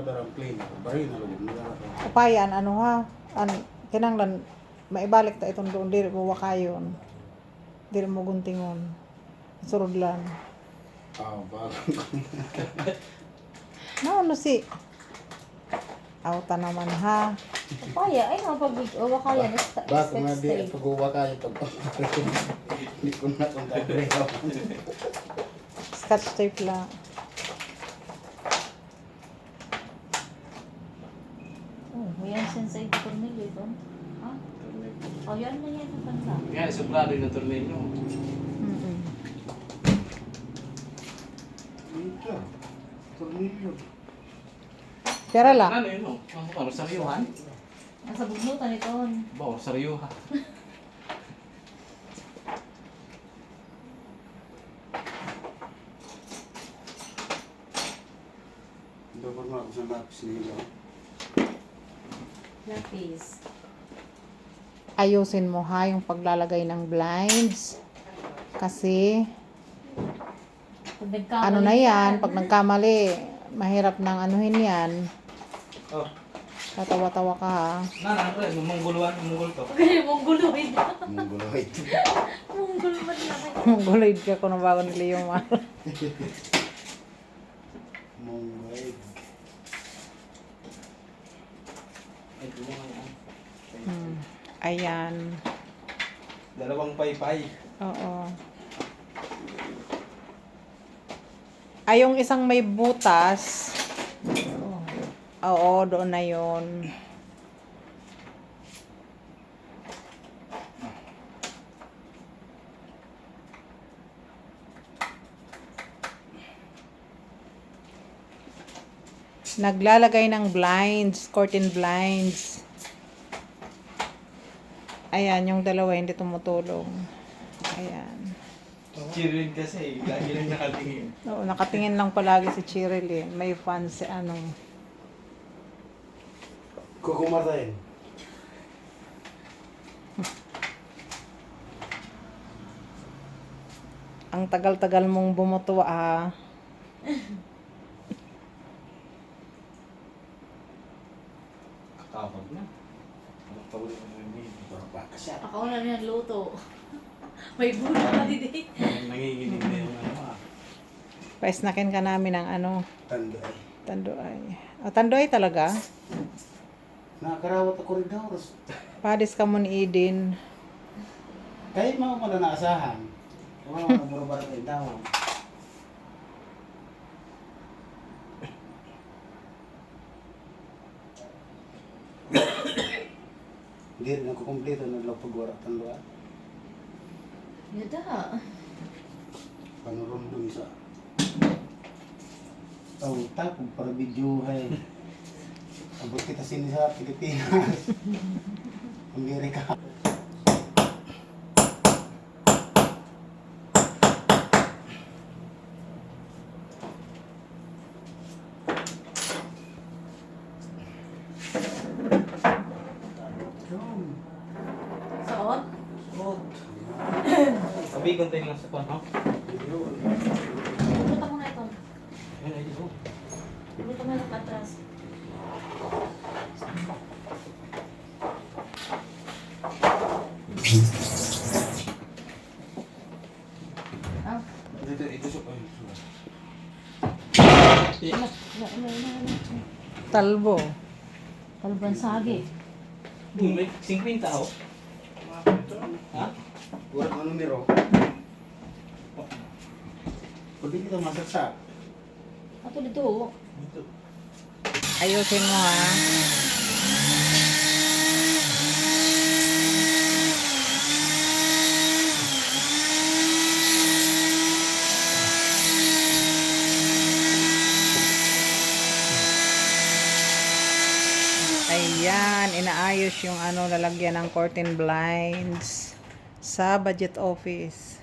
darang clean. Bari na lugod na ako. Kapayan, ano ha? Kinanglan, maibalik ta itong doon. Dili mo wakayon. Dili mo guntingon. Surudlan. Bagong Ano si? Auta naman ha. Papaya, ay mapag-uwa kaya na Bago nga di pag-uwa kayo pag hindi ko na itong tabreo. Scotch tape lang. Oh, yan sensei tornilyo ito. Ha? Oh, yan na yan ang banda. Kaya sobrado yung tornilyo. Mm-mm. Ito. Tornilyo. Pera lang. Ano yun? Ano saryuhan? Nasa bugnutan ito. Ba, saryuhan. Dapat mo ako sa lapis nila. Lapis. Ayusin mo ha yung paglalagay ng blinds. Kasi, Pag nagkamali ano na yan, pag nagkamali, mahirap nang anuhin yan. Oh, Tatawa-tawa ka ha. ano pre, mumunggulo to. Okay, mongguloid. Mongoloid. Monggol man lang. Mongoloid ka kung bago ni Leo ma. Mongoloid. Ay, tulungan yan. Ayan. Dalawang paypay. Oo. Ay, yung isang may butas. Oo, doon na yun. Naglalagay ng blinds, curtain blinds. Ayan, yung dalawa hindi tumutulong. Ayan. Cheering kasi, lagi lang nakatingin. Oo, nakatingin lang palagi si Chirilyn. May fans si ano. Kukumatayin. Ang tagal-tagal mong bumuto ah. Kakapag na. Pagpawin mo yung hindi. Ako na rin ang luto. May bulo pa din. Nanginginig na yung ano ah. Paisnakin ka namin ng ano, Tanday. tandoy. O, tandoy talaga? Nakakarawat ako rin daw. Padis ka mo ni Eden. Kahit mga mo na naasahan. Kung mga namuro-baro kayo daw. Hindi rin ako kumpleto. Naglapag-wara tandoa. Yada. Panurundong sa tapos para video hay abot kita sini sa Pilipinas. Amerika. Saot? Sabi konti lang sa pano. Luto mo na ito. Ayun, ay, ito. Luto mo na atras. Ah, Ito siya. Talbo. Talban sagi. May 50 tao. Ha? Wala ang numero. Pwede kita masaksak. Ato dito. Dito. Ayusin mo ha. Ayan, inaayos yung ano, lalagyan ng curtain blinds sa budget office.